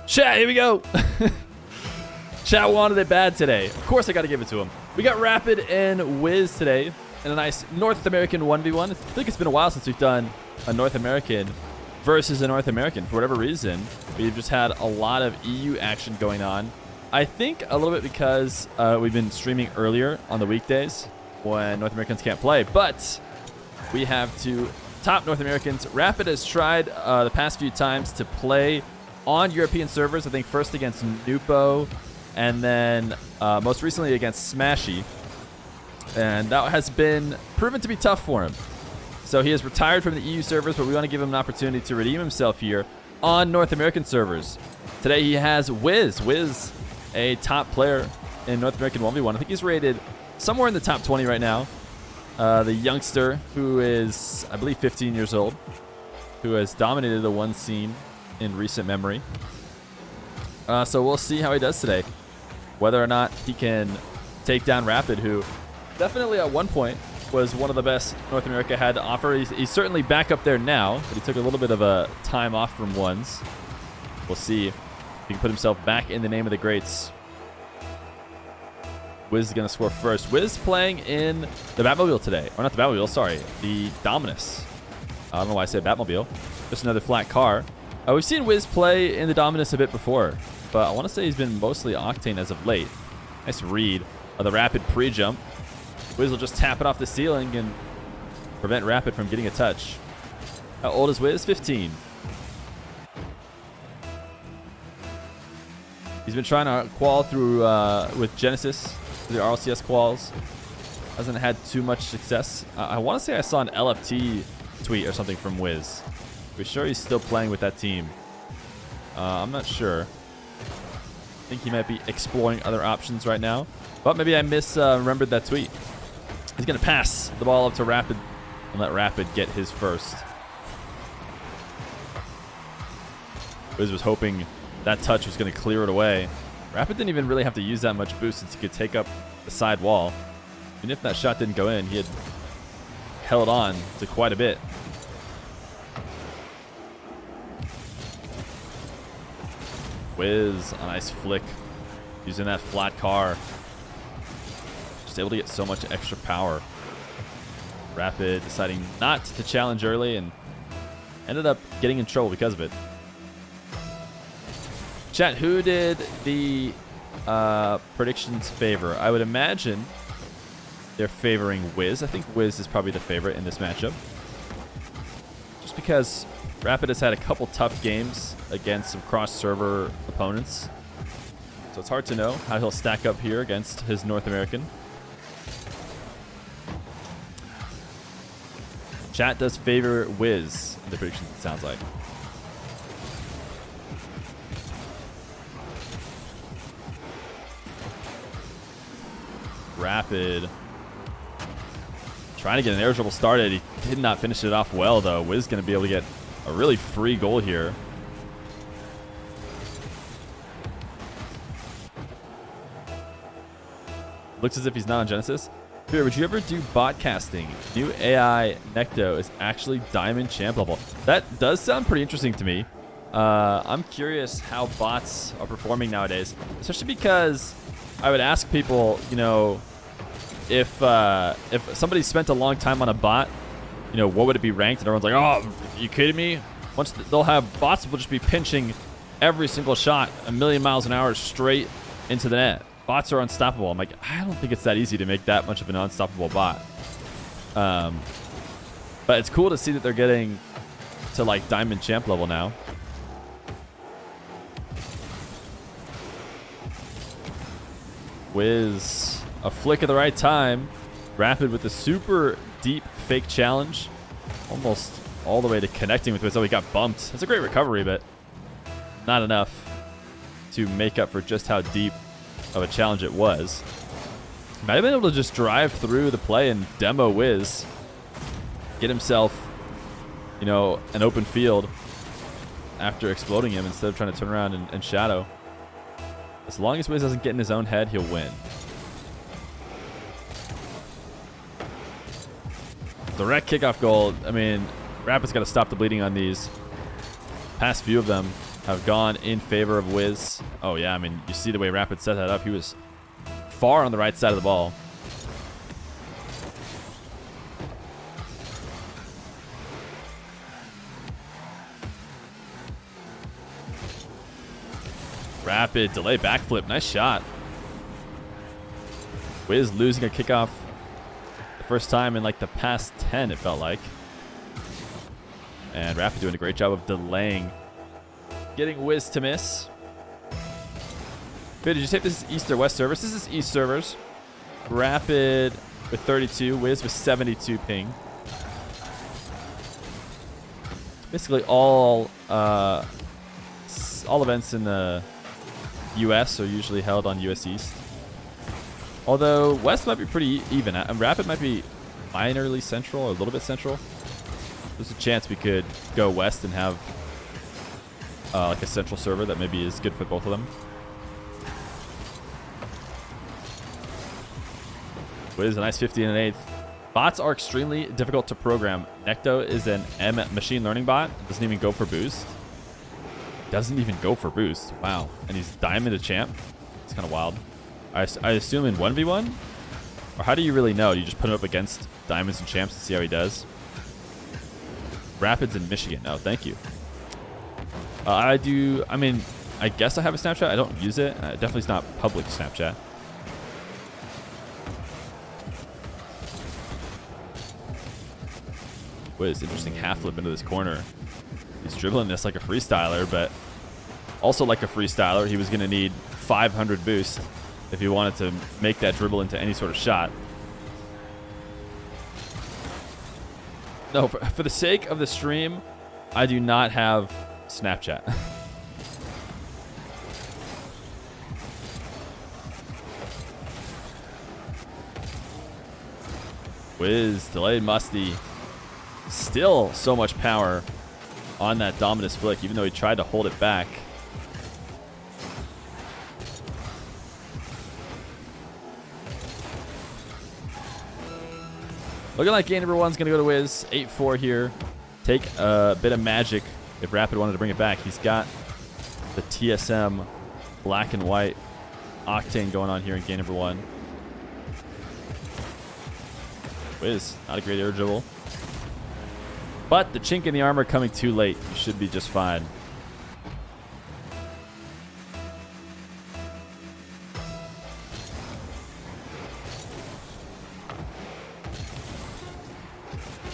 Chat, here we go. Chat wanted it bad today. Of course I got to give it to him. We got Rapid and Wizz today in a nice North American 1v1. I think it's been a while since we've done a North American versus a North American. For whatever reason, we've just had a lot of EU action going on. I think a little bit because we've been streaming earlier on the weekdays when North Americans can't play. But we have two top North Americans. Rapid has tried the past few times to play on European servers. I think first against Nupo and then most recently against Smashy. And that has been proven to be tough for him. So he has retired from the EU servers, but we want to give him an opportunity to redeem himself here on North American servers. Today he has Wizz. Wizz, a top player in North American 1v1. I think he's rated somewhere in the top 20 right now. The youngster who is, I believe, 15 years old, who has dominated the one scene in recent memory. So we'll see how he does today. Whether or not he can take down Rapid, who definitely at one point was one of the best North America had to offer. He's certainly back up there now, but he took a little bit of a time off from ones. We'll see if he can put himself back in the name of the greats. Wizz is going to score first. Wizz playing in the Batmobile today. Or not the Batmobile, sorry. The Dominus. I don't know why I said Batmobile. Just another flat car. We've seen Wizz play in the Dominus a bit before, but I want to say he's been mostly Octane as of late. Nice read of the Rapid pre-jump. Wizz will just tap it off the ceiling and prevent Rapid from getting a touch. How old is Wizz? 15. He's been trying to qual through with Genesis, the RLCS quals. Hasn't had too much success. I want to say I saw an LFT tweet or something from Wizz. We're sure he's still playing with that team. I'm not sure. I think he might be exploring other options right now. But maybe I remembered that tweet. He's going to pass the ball up to Rapid and let Rapid get his first. Wizz was hoping that touch was going to clear it away. Rapid didn't even really have to use that much boost since he could take up the side wall. Even if that shot didn't go in, he had held on to quite a bit. Wizz, a nice flick using that flat car. Just able to get so much extra power. Rapid deciding not to challenge early and ended up getting in trouble because of it. Chat, who did the predictions favor? I would imagine they're favoring Wizz. I think Wizz is probably the favorite in this matchup. Just because Rapid has had a couple tough games against some cross-server opponents. So it's hard to know how he'll stack up here against his North American. Chat does favor Wizz in the predictions, it sounds like. Rapid trying to get an air dribble started. He did not finish it off well, though. Wizz is going to be able to get a really free goal here. Looks as if he's not on Genesis. Feer, would you ever do bot casting? New AI Necto is actually Diamond Champ level. That does sound pretty interesting to me. I'm curious how bots are performing nowadays, especially because I would ask people, you know, if somebody spent a long time on a bot, you know, what would it be ranked? And everyone's like, oh, are you kidding me? Once they'll have bots will just be pinching every single shot a million miles an hour straight into the net. Bots are unstoppable. I'm like, I don't think it's that easy to make that much of an unstoppable bot. But it's cool to see that they're getting to like Diamond Champ level now. Wizz, a flick at the right time. Rapid with the super deep fake challenge. Almost all the way to connecting with Wizz. Oh, he got bumped. That's a great recovery, but not enough to make up for just how deep of a challenge it was. Might have been able to just drive through the play and demo Wizz. Get himself, you know, an open field after exploding him instead of trying to turn around and shadow. As long as Wizz doesn't get in his own head, he'll win. Direct kickoff goal. I mean, Rapid's got to stop the bleeding on these. Past few of them have gone in favor of Wizz. Oh, yeah, I mean, you see the way Rapid set that up. He was far on the right side of the ball. Rapid delay backflip. Nice shot. Wizz losing a kickoff the first time in like the past 10, it felt like. And Rapid doing a great job of delaying, getting Wizz to miss. Feer, did you say this is East or West servers? This is East servers. Rapid with 32, Wizz with 72 ping. Basically all events in the US are usually held on US East. Although West might be pretty even. Rapid might be minorly central or a little bit central. There's a chance we could go West and have like a central server that maybe is good for both of them. Wiz, a nice 50 and an 8th. Bots are extremely difficult to program. Necto is an M machine learning bot. Doesn't even go for boost. Doesn't even go for boost. Wow. And he's Diamond a champ. It's kind of wild. I assume in 1v1? Or how do you really know? Do you just put him up against Diamonds and champs and see how he does? Rapids in Michigan. Oh, thank you. I mean, I guess I have a Snapchat. I don't use it. Definitely is not public Snapchat. Wiz, interesting half flip into this corner. He's dribbling this like a freestyler, but also like a freestyler, he was going to need 500 boost if he wanted to make that dribble into any sort of shot. No, for the sake of the stream, I do not have Snapchat. Wiz, delayed Musty. Still so much power on that Dominus flick, even though he tried to hold it back. Looking like game number one's going to go to Wiz. 8-4 here. Take a bit of magic if Rapid wanted to bring it back. He's got the TSM black and white octane going on here in game number one. Wiz, not a great air dribble. But the chink in the armor coming too late. You should be just fine.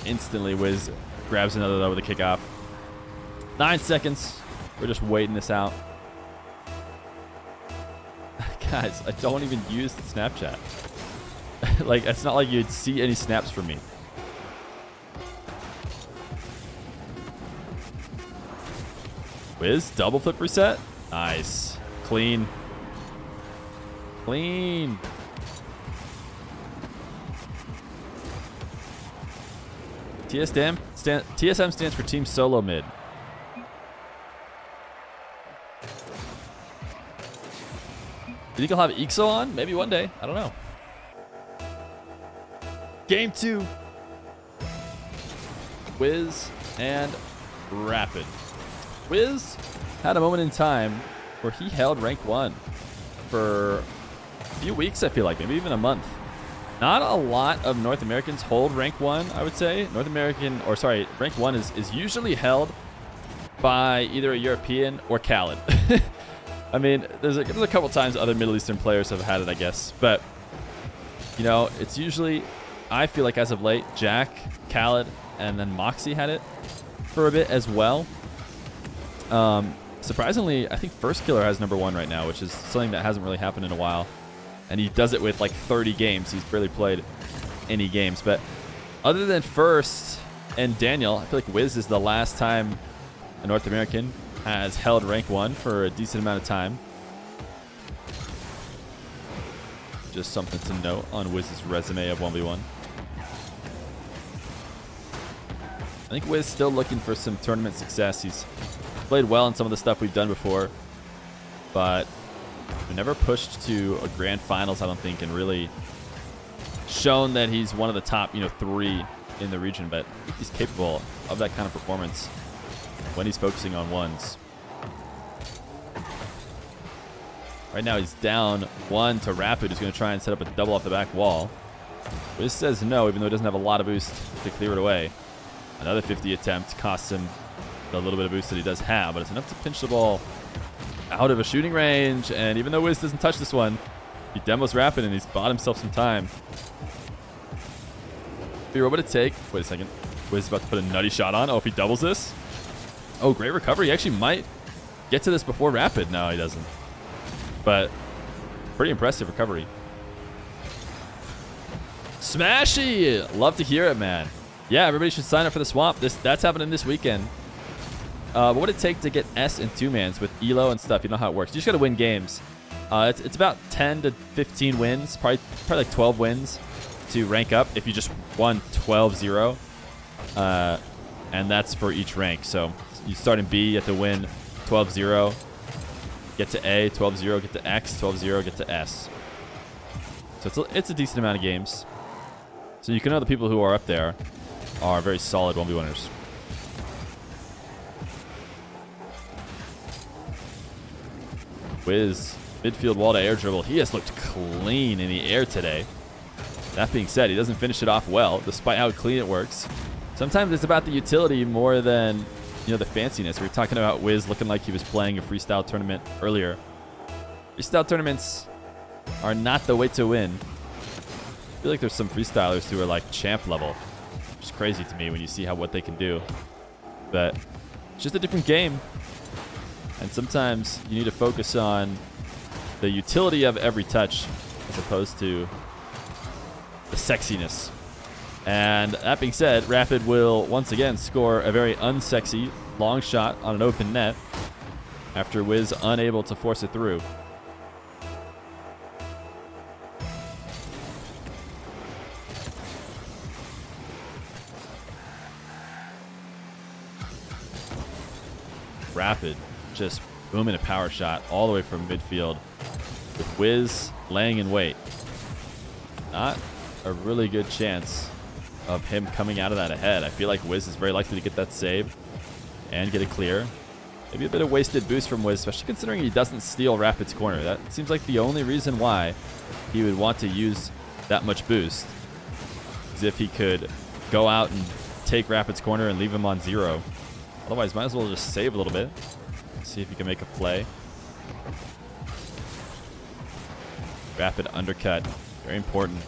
Instantly, Wiz grabs another though with a kickoff. 9 seconds. We're just waiting this out. Guys, I don't even use the Snapchat. Like, it's not like you'd see any snaps from me. Wiz, double flip reset. Nice. Clean. Clean. TSM stands for Team Solo Mid. You think he'll have Ixo on? Maybe one day. I don't know. Game 2. Wiz and Rapid. Wiz had a moment in time where he held rank 1 for a few weeks, I feel like, maybe even a month. Not a lot of North Americans hold rank 1, I would say. Rank 1 is usually held by either a European or Khaled. I mean, there's a couple times other Middle Eastern players have had it, I guess. But, you know, it's usually, I feel like as of late, Jack, Khaled, and then Moxie had it for a bit as well. Surprisingly, I think First Killer has number 1 right now, which is something that hasn't really happened in a while. And he does it with like 30 games. He's barely played any games. But other than First and Daniel, I feel like Wiz is the last time a North American has held rank 1 for a decent amount of time. Just something to note on Wiz's resume of 1v1. I think Wiz still looking for some tournament success. He's played well in some of the stuff we've done before, but we never pushed to a grand finals, I don't think, and really shown that he's one of the top, 3 in the region. But he's capable of that kind of performance when he's focusing on ones. Right now he's down 1 to Rapid, who's going to try and set up a double off the back wall. Wizz says no, even though he doesn't have a lot of boost to clear it away. Another 50 attempt costs him the little bit of boost that he does have, but it's enough to pinch the ball out of a shooting range. And even though Wizz doesn't touch this one, he demos Rapid and he's bought himself some time. Feer, what would it take? Wait a second. Wizz is about to put a nutty shot on. Oh, if he doubles this. Oh, great recovery. He actually might get to this before Rapid. No, he doesn't. But pretty impressive recovery. Smashy! Love to hear it, man. Yeah, everybody should sign up for the swamp. That's happening this weekend. What would it take to get S and 2-mans with ELO and stuff? You know how it works. You just got to win games. It's about 10 to 15 wins, probably like 12 wins to rank up if you just won 12-0. And that's for each rank. So you start in B, you have to win 12-0. Get to A, 12-0. Get to X, 12-0. Get to S. So it's a decent amount of games. So you can know the people who are up there are very solid 1v1ers. Wizz, midfield wall to air dribble. He has looked clean in the air today. That being said, he doesn't finish it off well, despite how clean it works. Sometimes it's about the utility more than, you know, the fanciness. We were talking about Wizz looking like he was playing a freestyle tournament earlier. Freestyle tournaments are not the way to win. I feel like there's some freestylers who are like champ level, which is crazy to me when you see what they can do. But it's just a different game. And sometimes you need to focus on the utility of every touch as opposed to the sexiness. And that being said, Rapid will once again score a very unsexy long shot on an open net after Wizz unable to force it through. Rapid just booming a power shot all the way from midfield with Wizz laying in wait. Not a really good chance of him coming out of that ahead. I feel like Wizz is very likely to get that save and get it clear. Maybe a bit of wasted boost from Wizz, especially considering he doesn't steal Rapid's corner. That seems like the only reason why he would want to use that much boost is if he could go out and take Rapid's corner and leave him on 0. Otherwise, might as well just save a little bit. See if he can make a play. Rapid undercut. Very important.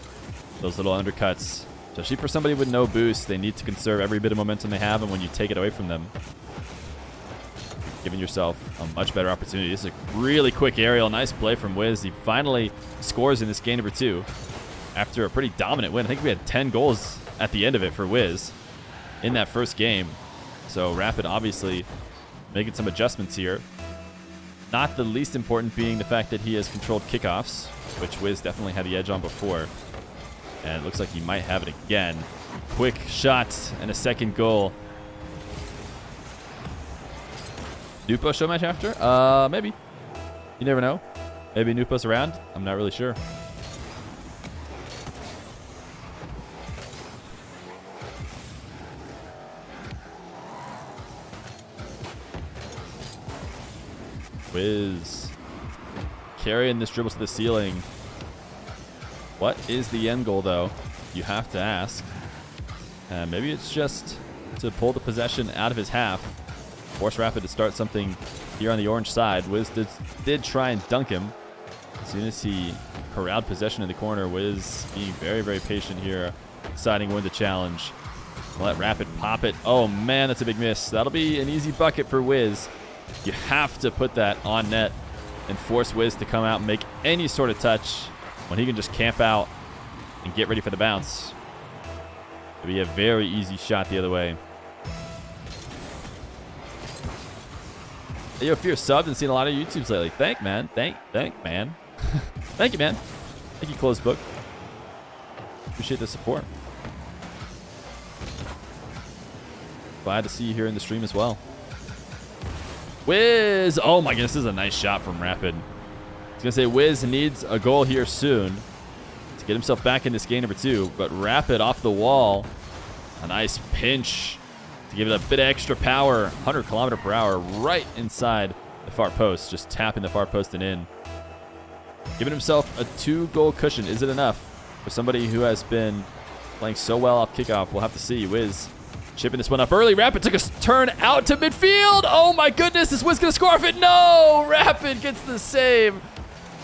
Those little undercuts. Especially for somebody with no boost, they need to conserve every bit of momentum they have, and when you take it away from them, giving yourself a much better opportunity. This is a really quick aerial. Nice play from Wizz. He finally scores in this game number 2 after a pretty dominant win. I think we had 10 goals at the end of it for Wizz in that first game. So Rapid obviously making some adjustments here. Not the least important being the fact that he has controlled kickoffs, which Wizz definitely had the edge on before. And it looks like he might have it again. Quick shot and a second goal. Nupo Showmatch after? Maybe. You never know. Maybe Nupo's around. I'm not really sure. Wizz carrying this dribble to the ceiling. What is the end goal, though? You have to ask. Maybe it's just to pull the possession out of his half. Force Rapid to start something here on the orange side. Wizz did try and dunk him. As soon as he corralled possession in the corner, Wizz being very, very patient here, deciding to win the challenge. Let Rapid pop it. Oh, man, that's a big miss. That'll be an easy bucket for Wizz. You have to put that on net and force Wizz to come out and make any sort of touch when he can just camp out and get ready for the bounce. It'll be a very easy shot the other way. Hey, yo, Feer subbed and seen a lot of YouTubes lately. Thank, man. Thank, man. Thank you, man. Thank you, Closed Book. Appreciate the support. Glad to see you here in the stream as well. Wizz! Oh my goodness, this is a nice shot from Rapid. I was going to say Wizz needs a goal here soon to get himself back in this game number 2. But Rapid off the wall. A nice pinch to give it a bit of extra power. 100 km/h right inside the far post. Just tapping the far post and in. Giving himself a 2-goal cushion. Is it enough for somebody who has been playing so well off kickoff? We'll have to see. Wizz chipping this one up early. Rapid took a turn out to midfield. Oh my goodness, is Wizz gonna score off it? No! Rapid gets the save.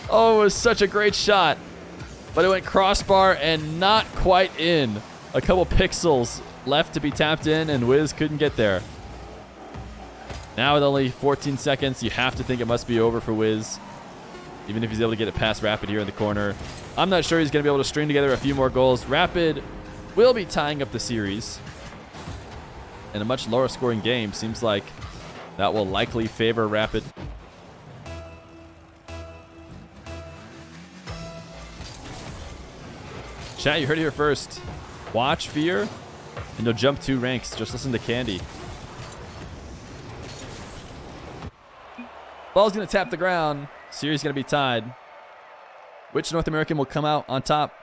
Oh, it was such a great shot. But it went crossbar and not quite in. A couple pixels left to be tapped in, and Wizz couldn't get there. Now with only 14 seconds, you have to think it must be over for Wizz. Even if he's able to get it past Rapid here in the corner. I'm not sure he's going to be able to string together a few more goals. Rapid will be tying up the series. In a much lower scoring game, seems like that will likely favor Rapid. Chat, you heard it here first. Watch Feer, and you'll jump 2 ranks. Just listen to Candy. Ball's going to tap the ground. Series going to be tied. Which North American will come out on top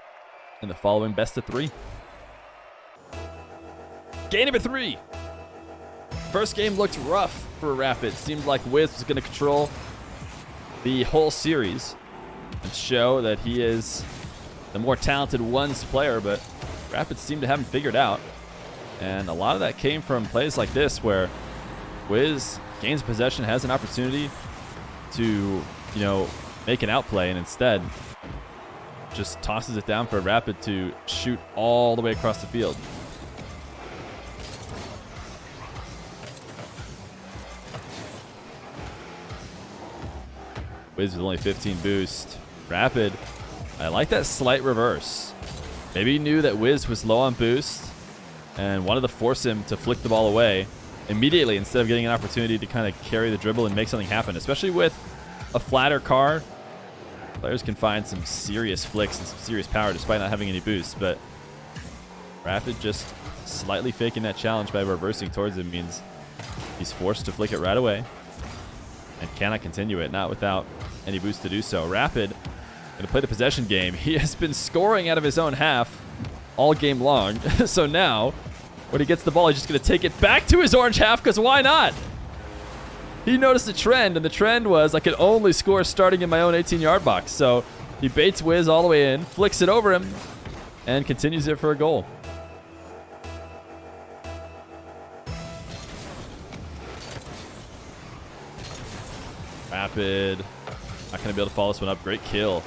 in the following best of 3? Game number 3. First game looked rough for Rapid. Seemed like Wizz was going to control the whole series and show that he is the more talented ones player, but Rapid seemed to have him figured out. And a lot of that came from plays like this where Wizz gains possession, has an opportunity to, make an outplay, and instead just tosses it down for Rapid to shoot all the way across the field. Wizz with only 15 boost. Rapid, I like that slight reverse. Maybe he knew that Wizz was low on boost and wanted to force him to flick the ball away immediately instead of getting an opportunity to kind of carry the dribble and make something happen. Especially with a flatter car, players can find some serious flicks and some serious power despite not having any boost. But Rapid just slightly faking that challenge by reversing towards him means he's forced to flick it right away and cannot continue it, not without any boost to do so. Rapid going to play the possession game. He has been scoring out of his own half all game long. So now, when he gets the ball, he's just going to take it back to his orange half, because why not? He noticed a trend, and the trend was I could only score starting in my own 18-yard box. So he baits Wizz all the way in, flicks it over him, and continues it for a goal. Rapid not going to be able to follow this one up. Great kill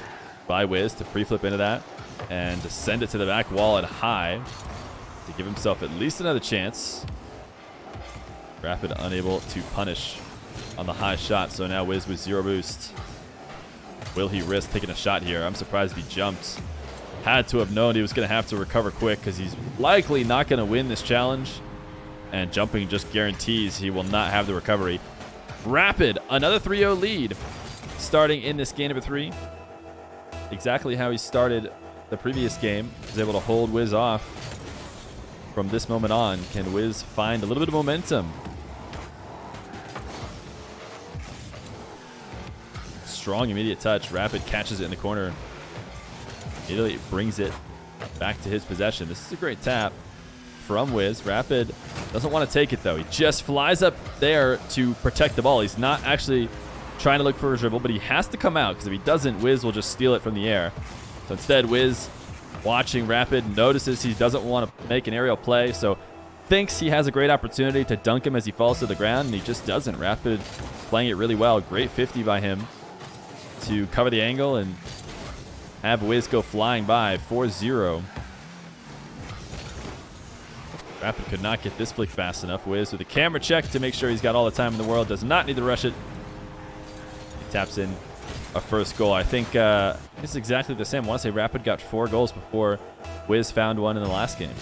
by Wizz to pre-flip into that and to send it to the back wall at high to give himself at least another chance. Rapid unable to punish on the high shot, so now Wizz with 0 boost. Will he risk taking a shot here? I'm surprised he jumped. Had to have known he was going to have to recover quick, because he's likely not going to win this challenge, and jumping just guarantees he will not have the recovery. Rapid, another 3-0 lead starting in this game number 3. Exactly how he started the previous game. He was able to hold Wizz off. From this moment on, can Wizz find a little bit of momentum? Strong immediate touch. Rapid catches it in the corner. Immediately brings it back to his possession. This is a great tap from Wizz. Rapid doesn't want to take it, though. He just flies up there to protect the ball. He's not actually trying to look for a dribble, but he has to come out, because if he doesn't, Wizz will just steal it from the air. So instead, Wizz, watching Rapid, notices he doesn't want to make an aerial play, so thinks he has a great opportunity to dunk him as he falls to the ground, and he just doesn't. Rapid playing it really well. Great 50 by him to cover the angle and have Wizz go flying by 4-0. Rapid could not get this flick fast enough. Wizz with a camera check to make sure he's got all the time in the world. Does not need to rush it. He taps in a first goal. I think it's exactly the same. I want to say Rapid got 4 goals before Wizz found one in the last game.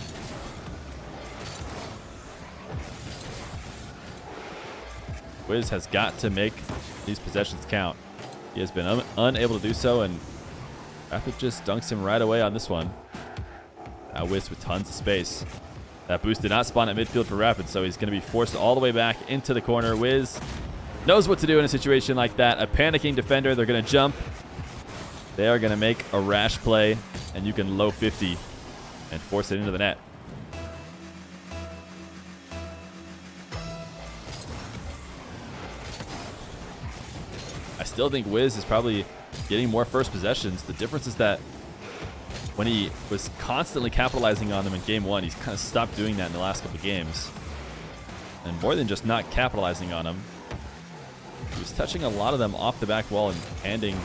Wizz has got to make these possessions count. He has been unable to do so, and Rapid just dunks him right away on this one. Now Wizz with tons of space. That boost did not spawn at midfield for Rapid, so he's going to be forced all the way back into the corner. Wizz knows what to do in a situation like that. A panicking defender, they're going to jump. They are going to make a rash play, and you can low 50 and force it into the net. I still think Wizz is probably getting more first possessions. The difference is that when he was constantly capitalizing on them in game 1, he's kind of stopped doing that in the last couple of games. And more than just not capitalizing on them, he was touching a lot of them off the back wall and handing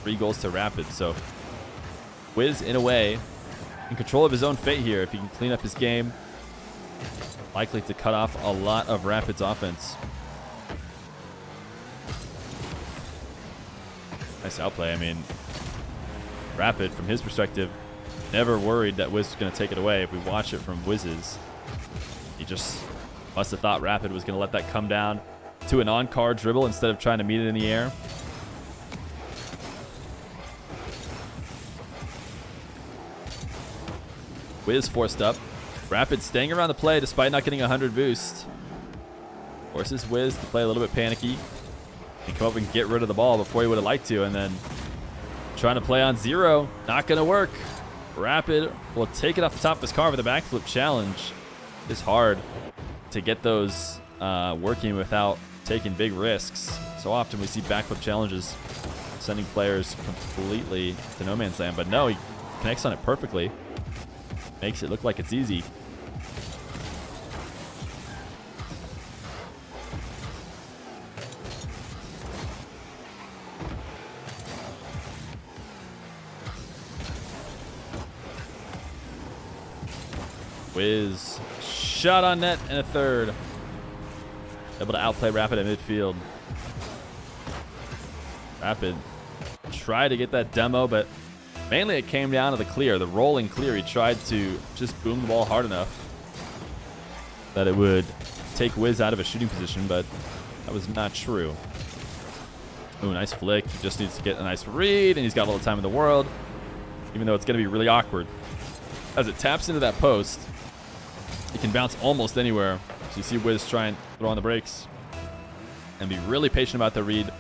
3 goals to Rapid. So Wizz, in a way, in control of his own fate here. If he can clean up his game, likely to cut off a lot of Rapid's offense. Nice outplay. I mean, Rapid, from his perspective, never worried that Wizz was going to take it away. If we watch it from Wizz's, he just must have thought Rapid was going to let that come down to an on-card dribble instead of trying to meet it in the air. Wizz forced up. Rapid staying around the play despite not getting 100 boost. Forces Wizz to play a little bit panicky and come up and get rid of the ball before he would have liked to. And then trying to play on 0. Not going to work. Rapid will take it off the top of his car with a backflip challenge. It's hard to get those working without taking big risks. So often we see backflip challenges sending players completely to no man's land. But no, he connects on it perfectly. Makes it look like it's easy. Wizz shot on net and a third. Able to outplay Rapid at midfield. Rapid tried to get that demo, but mainly it came down to the clear, the rolling clear. He tried to just boom the ball hard enough that it would take Wizz out of a shooting position, but that was not true. Ooh, nice flick. He just needs to get a nice read, and he's got all the time in the world, even though it's going to be really awkward. As it taps into that post, it can bounce almost anywhere. So you see Wizz try and throw on the brakes and be really patient about the read.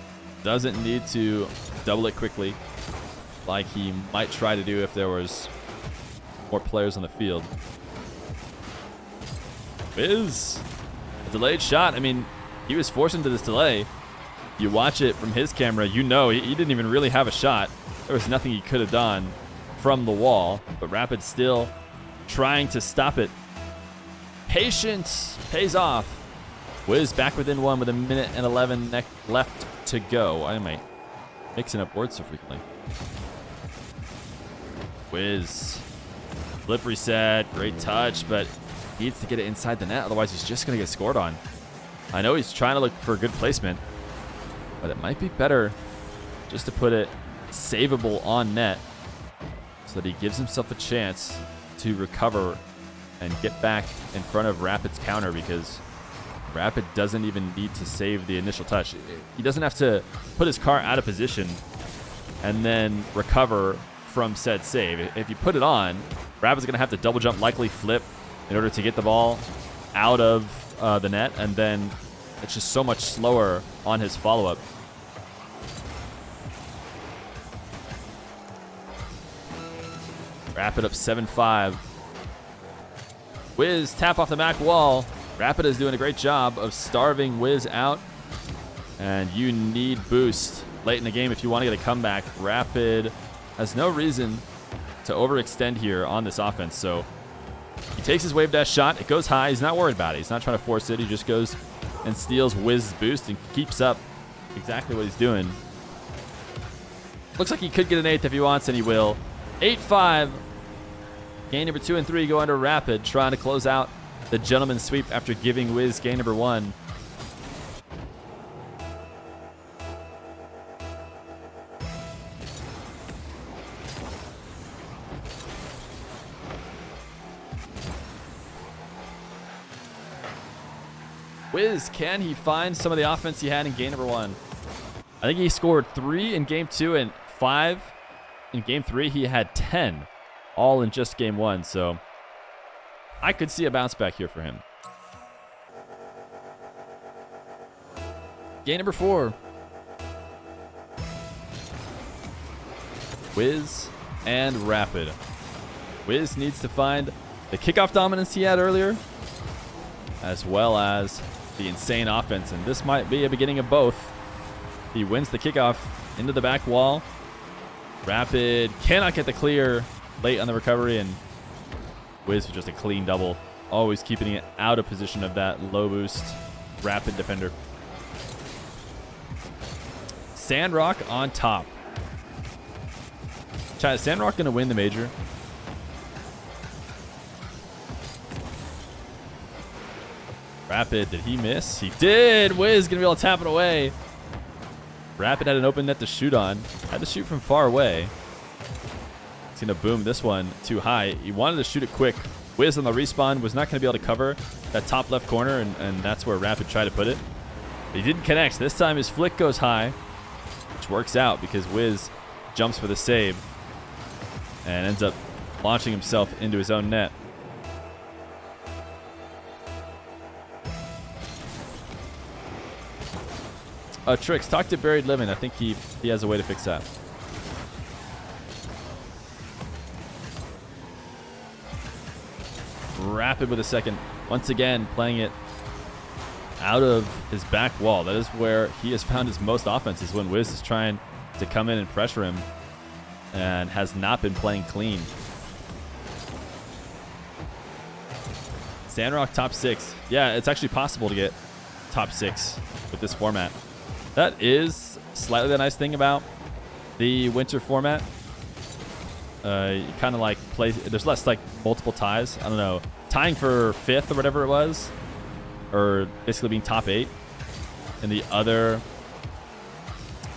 Doesn't need to double it quickly like he might try to do if there was more players on the field. Wizz, a delayed shot. I mean, he was forced into this delay. You watch it from his camera, you know he didn't even really have a shot. There was nothing he could have done from the wall, but Rapid still trying to stop it. Patience pays off. Wizz back within 1 with 1:11 left to go. Why am I mixing up words so frequently? Wizz. Flip reset. Great touch, but he needs to get it inside the net. Otherwise, he's just going to get scored on. I know he's trying to look for a good placement, but it might be better just to put it savable on net so that he gives himself a chance to recover and get back in front of Rapid's counter, because Rapid doesn't even need to save the initial touch. He doesn't have to put his car out of position and then recover from said save. If you put it on, Rapid's going to have to double jump, likely flip, in order to get the ball out of the net, and then it's just so much slower on his follow-up. Rapid up 7-5. Wizz tap off the back wall. Rapid is doing a great job of starving Wizz out. And you need boost late in the game if you want to get a comeback. Rapid has no reason to overextend here on this offense. So he takes his wave dash shot. It goes high. He's not worried about it. He's not trying to force it. He just goes and steals Wizz's boost and keeps up exactly what he's doing. Looks like he could get an 8th if he wants, and he will. 8-5. Game number 2 and 3 go under Rapid, trying to close out the gentleman's sweep after giving Wizz game number 1. Wizz, can he find some of the offense he had in game number 1? I think he scored 3 in game 2 and 5 in game 3. He had 10. All in just game 1, so I could see a bounce back here for him. Game number 4. Wizz and Rapid. Wizz needs to find the kickoff dominance he had earlier, as well as the insane offense, and this might be a beginning of both. He wins the kickoff into the back wall. Rapid cannot get the clear late on the recovery, and Wizz with just a clean double. Always keeping it out of position of that low boost Rapid defender. Sandrock on top. Chat, is Sandrock going to win the major? Rapid, did he miss? He did. Wizz going to be able to tap it away. Rapid had an open net to shoot on. Had to shoot from far away. He's going to boom this one too high. He wanted to shoot it quick. Wizz on the respawn was not going to be able to cover that top left corner, and that's where Rapid tried to put it. But he didn't connect. This time his flick goes high, which works out because Wizz jumps for the save and ends up launching himself into his own net. Tricks, talk to Buried Living. I think he has a way to fix that. Rapid with a second. Once again, playing it out of his back wall. That is where he has found his most offenses, when Wizz is trying to come in and pressure him and has not been playing clean. Sandrock top 6. Yeah, it's actually possible to get top 6 with this format. That is slightly the nice thing about the winter format. You kind of like play, there's less like multiple ties. I don't know, tying for 5th or whatever it was, or basically being top 8. In the other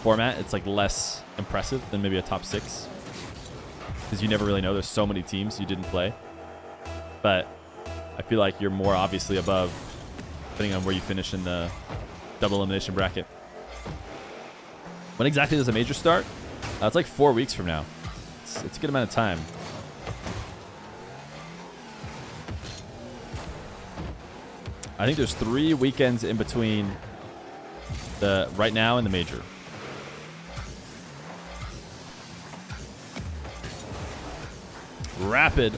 format, it's like less impressive than maybe a top 6, because you never really know. There's so many teams you didn't play. But I feel like you're more obviously above, depending on where you finish in the double elimination bracket. When exactly does the major start? It's like 4 weeks from now. It's a good amount of time. I think there's 3 weekends in between the right now and the major. Rapid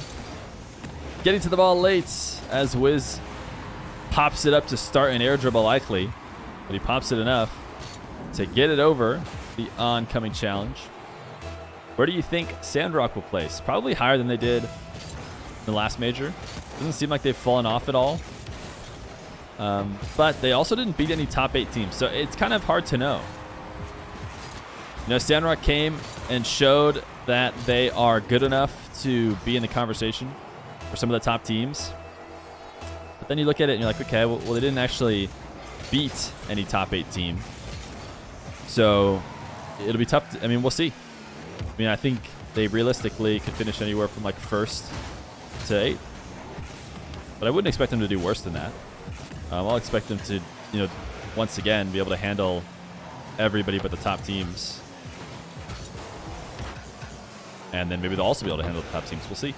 getting to the ball late as Wizz pops it up to start an air dribble likely, but he pops it enough to get it over the oncoming challenge. Where do you think Sandrock will place? Probably higher than they did in the last major. Doesn't seem like they've fallen off at all. But they also didn't beat any top 8 teams, so it's kind of hard to know. You know, Sandrock came and showed that they are good enough to be in the conversation for some of the top teams. But then you look at it and you're like, okay, well they didn't actually beat any top 8 team. So it'll be tough. I mean, we'll see. I mean, I think they realistically could finish anywhere from like 1st to 8th. But I wouldn't expect them to do worse than that. I'll expect them to, you know, once again, be able to handle everybody but the top teams. And then maybe they'll also be able to handle the top teams. We'll see.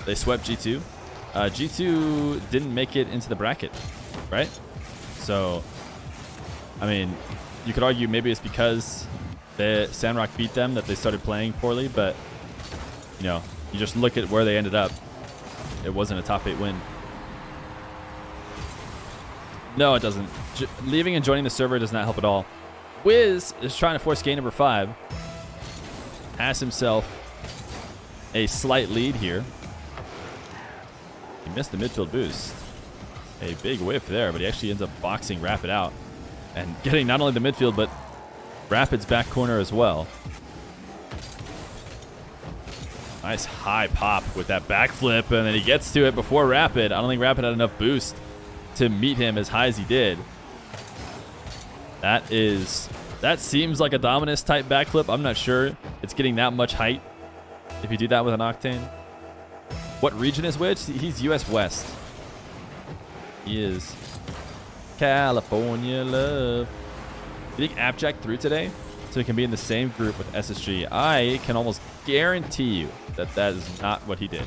They swept G2. G2 didn't make it into the bracket, right? So, I mean, you could argue maybe it's because Sandrock beat them that they started playing poorly, but, you know, you just look at where they ended up. It wasn't a top 8 win. No, it doesn't. Leaving and joining the server does not help at all. Wizz is trying to force game number 5. Has himself a slight lead here. He missed the midfield boost. A big whiff there, but he actually ends up boxing Rapid out and getting not only the midfield, but Rapid's back corner as well. Nice high pop with that backflip, and then he gets to it before Rapid. I don't think Rapid had enough boost to meet him as high as he did. That seems like a Dominus type backflip. I'm not sure it's getting that much height if you do that with an Octane. What region is which? He's US West. He is California love. You think Appjack threw today so he can be in the same group with SSG? I can almost guarantee you that that is not what he did.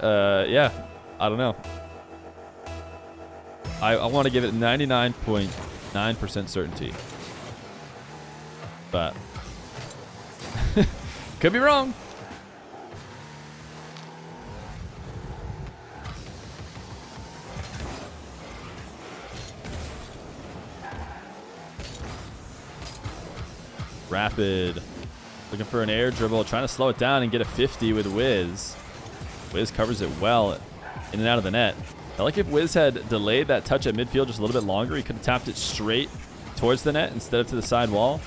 Yeah, I don't know. I want to give it 99.9% certainty. But could be wrong. Rapid looking for an air dribble, trying to slow it down and get a 50 with Wizz. Wizz covers it well in and out of the net. I felt like if Wizz had delayed that touch at midfield just a little bit longer, he could have tapped it straight towards the net instead of to the side wall.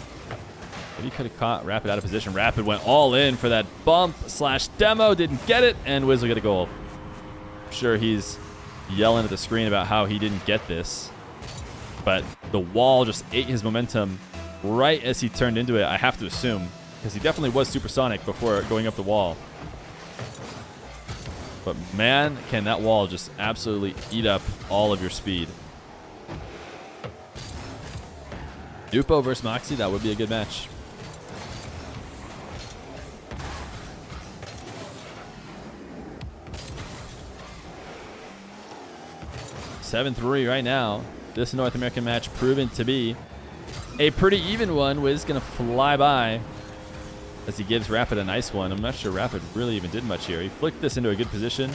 Maybe he could have caught Rapid out of position. Rapid went all in for that bump slash demo, didn't get it, and Wizz will get a goal. I'm sure he's yelling at the screen about how he didn't get this, but the wall just ate his momentum right as he turned into it, I have to assume, because he definitely was supersonic before going up the wall. But man, can that wall just absolutely eat up all of your speed. Dupo versus Moxie, that would be a good match. $7-3 right now. This North American match proven to be a pretty even one. Wizz gonna fly by as he gives Rapid a nice one. I'm not sure Rapid really even did much here. He flicked this into a good position,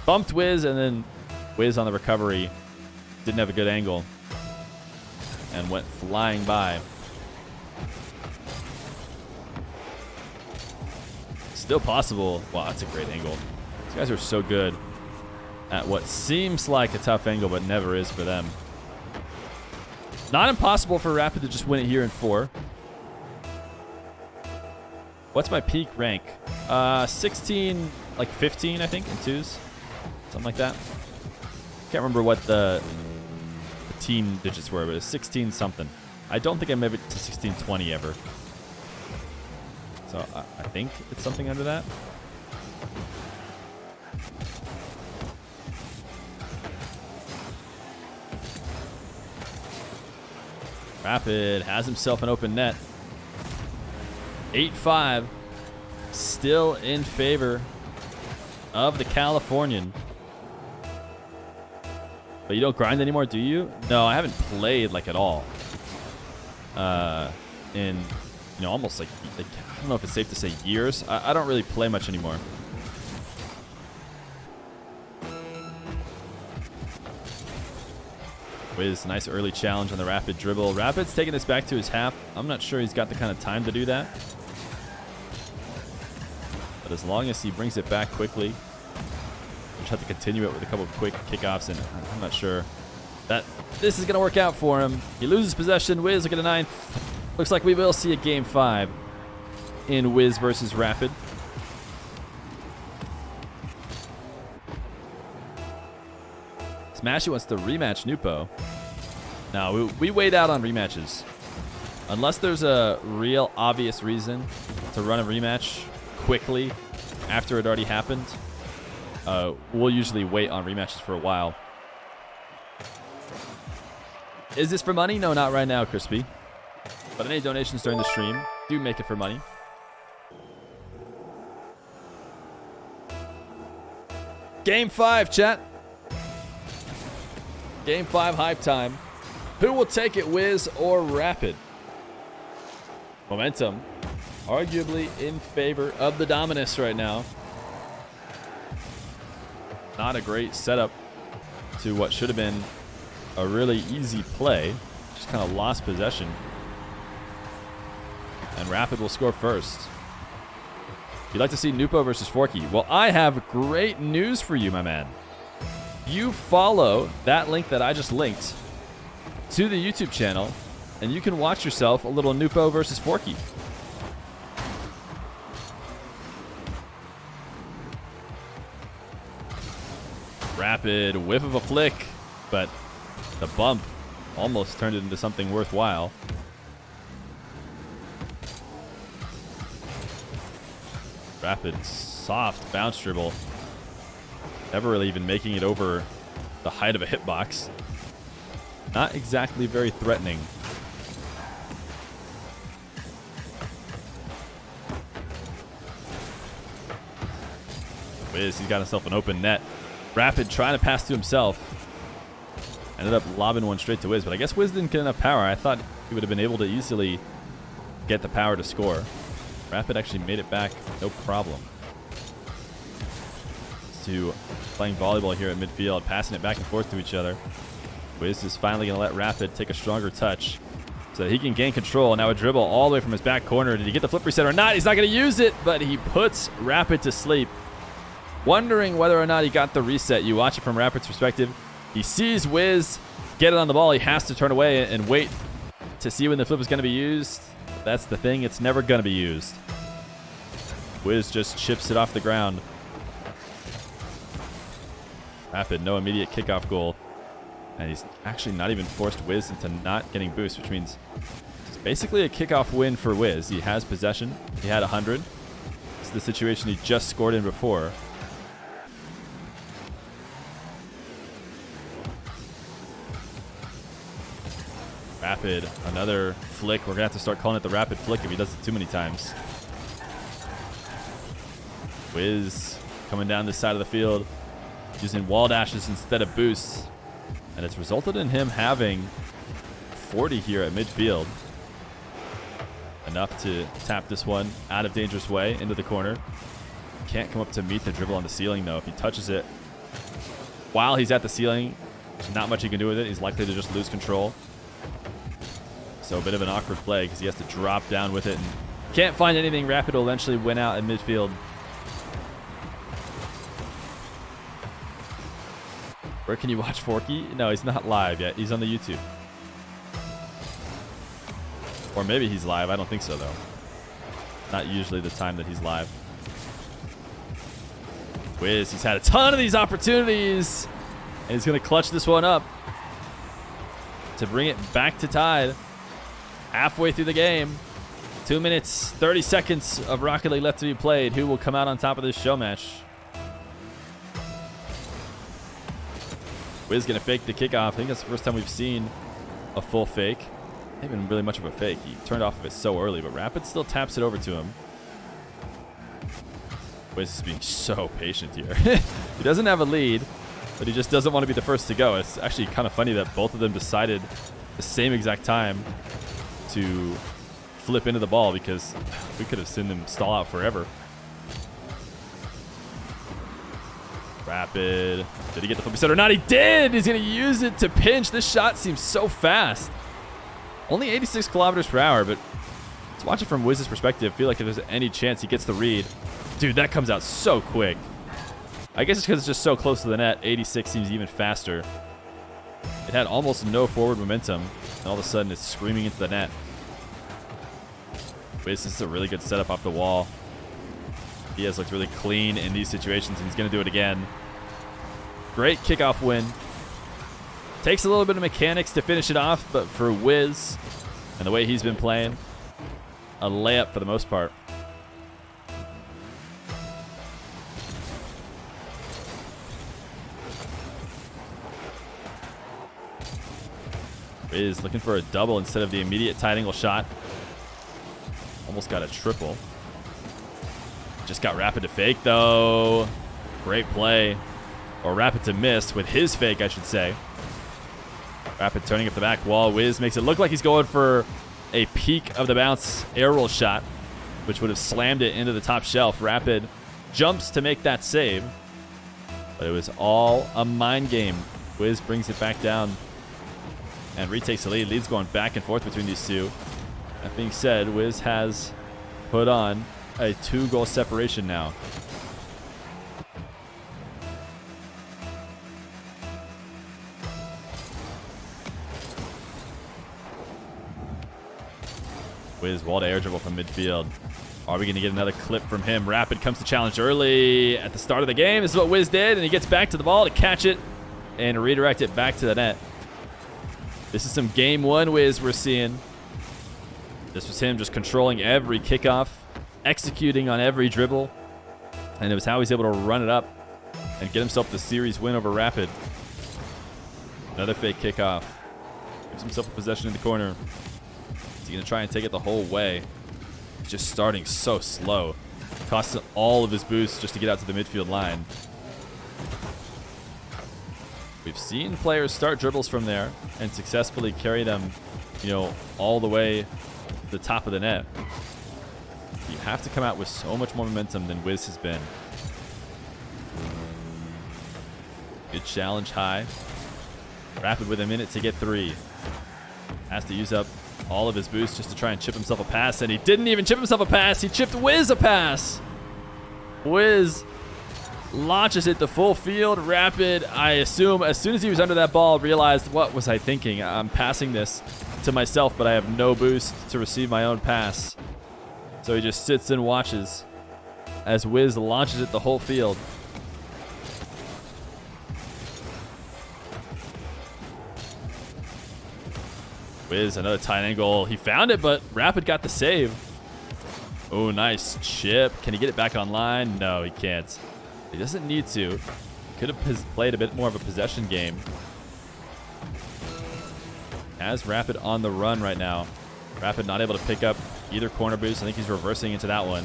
bumped Wizz, and then Wizz on the recovery didn't have a good angle and went flying by. Still possible. Wow, that's a great angle. These guys are so good at what seems like a tough angle, but never is for them. Not impossible for Rapid to just win it here in 4. What's my peak rank? 16, like 15, I think, in 2s. Something like that. Can't remember what the team digits were, but it's 16 something. I don't think I made it to 1620 ever. So I think it's something under that. Rapid has himself an open net. 8-5. Still in favor of the Californian. But you don't grind anymore, do you? No, I haven't played like at all. In, you know, almost like I don't know if it's safe to say years. I don't really play much anymore. Wizz, nice early challenge on the Rapid dribble. Rapid's taking this back to his half. I'm not sure he's got the kind of time to do that. But as long as he brings it back quickly, we'll just have to continue it with a couple of quick kickoffs, and I'm not sure that this is going to work out for him. He loses possession. Wizz look at a 9. Looks like we will see a game 5 in Wizz versus Rapid. Smashy wants to rematch Nupo. Now, we wait out on rematches. Unless there's a real obvious reason to run a rematch quickly after it already happened, we'll usually wait on rematches for a while. Is this for money? No, not right now, Crispy. But any donations during the stream, do make it for money. Game 5, chat. Game 5 hype time. Who will take it, Wizz or Rapid? Momentum arguably in favor of the Dominus right now. Not a great setup to what should have been a really easy play. Just kind of lost possession. And Rapid will score first. You'd like to see Nupo versus Forky? Well, I have great news for you, my man. You follow that link that I just linked to the YouTube channel, and you can watch yourself a little Nupo versus Forky. Rapid whiff of a flick, but the bump almost turned it into something worthwhile. Rapid soft bounce dribble. Never really even making it over the height of a hitbox. Not exactly very threatening. Wizz, he's got himself an open net. Rapid trying to pass to himself. Ended up lobbing one straight to Wizz, but I guess Wizz didn't get enough power. I thought he would have been able to easily get the power to score. Rapid actually made it back, no problem. To playing volleyball here at midfield, passing it back and forth to each other. Wizz is finally going to let Rapid take a stronger touch to so he can gain control. Now a dribble all the way from his back corner. Did he get the flip reset or not? He's not going to use it, but he puts Rapid to sleep. Wondering whether or not he got the reset. You watch it from Rapid's perspective. He sees Wizz get it on the ball. He has to turn away and wait to see when the flip is going to be used. That's the thing. It's never going to be used. Wizz just chips it off the ground. Rapid, no immediate kickoff goal. And he's actually not even forced Wizz into not getting boost, which means it's basically a kickoff win for Wizz. He has possession. He had 100. This is the situation he just scored in before. Rapid, another flick. We're going to have to start calling it the Rapid flick if he does it too many times. Wizz coming down this side of the field, using wall dashes instead of boosts. And it's resulted in him having 40 here at midfield. Enough to tap this one out of dangerous way into the corner. Can't come up to meet the dribble on the ceiling, though. If he touches it while he's at the ceiling, there's not much he can do with it. He's likely to just lose control. So a bit of an awkward play because he has to drop down with it. And can't find anything. Rapid will eventually win out in midfield. Where can you watch Forky? No, he's not live yet. He's on the YouTube. Or maybe he's live. I don't think so, though. Not usually the time that he's live. Wizz, he's had a ton of these opportunities. And he's going to clutch this one up to bring it back to tied. Halfway through the game. 2 minutes, 30 seconds of Rocket League left to be played. Who will come out on top of this show match? Wizz going to fake the kickoff. I think that's the first time we've seen a full fake. Not even really much of a fake. He turned off of it so early, but Rapid still taps it over to him. Wizz is being so patient here. He doesn't have a lead, but he just doesn't want to be the first to go. It's actually kind of funny that both of them decided the same exact time to flip into the ball, because we could have seen them stall out forever. Rapid. Did he get the flip reset or not? He did! He's going to use it to pinch. This shot seems so fast. Only 86 kilometers per hour, but let's watch it from Wizz's perspective. I feel like if there's any chance he gets the read. Dude, that comes out so quick. I guess it's because it's just so close to the net. 86 seems even faster. It had almost no forward momentum, and all of a sudden it's screaming into the net. Wizz, this is a really good setup off the wall. He has looked really clean in these situations, and he's going to do it again. Great kickoff win. Takes a little bit of mechanics to finish it off, but for Wizz and the way he's been playing, a layup for the most part. Wizz looking for a double instead of the immediate tight angle shot. Almost got a triple. Just got Rapid to fake, though. Great play. Or Rapid to miss with his fake, I should say. Rapid turning up the back wall. Wizz makes it look like he's going for a peak of the bounce air roll shot, which would have slammed it into the top shelf. Rapid jumps to make that save, but it was all a mind game. Wizz brings it back down and retakes the lead. Lead's going back and forth between these two. That being said, Wizz has put on a 2-goal separation now. Wizz wall to air dribble from midfield. Are we going to get another clip from him? Rapid comes to challenge early at the start of the game. This is what Wizz did, and he gets back to the ball to catch it and redirect it back to the net. This is some game one Wizz we're seeing. This was him just controlling every kickoff, executing on every dribble, and it was how he's able to run it up and get himself the series win over Rapid. Another fake kickoff. Gives himself a possession in the corner. Is he going to try and take it the whole way? He's just starting so slow. Costs all of his boosts just to get out to the midfield line. We've seen players start dribbles from there and successfully carry them, all the way to the top of the net. You have to come out with so much more momentum than Wizz has been. Good challenge high. Rapid with a minute to get 3. Has to use up all of his boost just to try and chip himself a pass, and he didn't even chip himself a pass. He chipped Wizz a pass. Wizz launches it the full field. Rapid, I assume, as soon as he was under that ball, realized, what was I thinking? I'm passing this to myself, but I have no boost to receive my own pass. So he just sits and watches as Wizz launches it the whole field. Wizz, another tight angle. He found it, but Rapid got the save. Oh, nice chip. Can he get it back online? No, he can't. He doesn't need to. Could have played a bit more of a possession game. Has Rapid on the run right now. Rapid not able to pick up either corner boost. I think he's reversing into that one.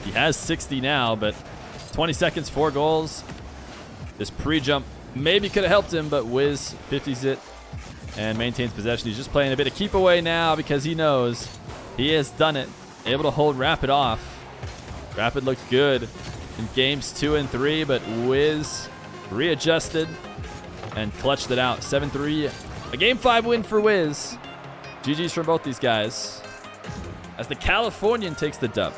He has 60 now, but 20 seconds, 4 goals. This pre-jump maybe could have helped him, but Wizz 50s it and maintains possession. He's just playing a bit of keep away now because he knows he has done it. Able to hold Rapid off. Rapid looked good in games 2 and 3, but Wizz readjusted and clutched it out. 7-3, a game 5 win for Wizz. GG's from both these guys as the Californian takes the dub.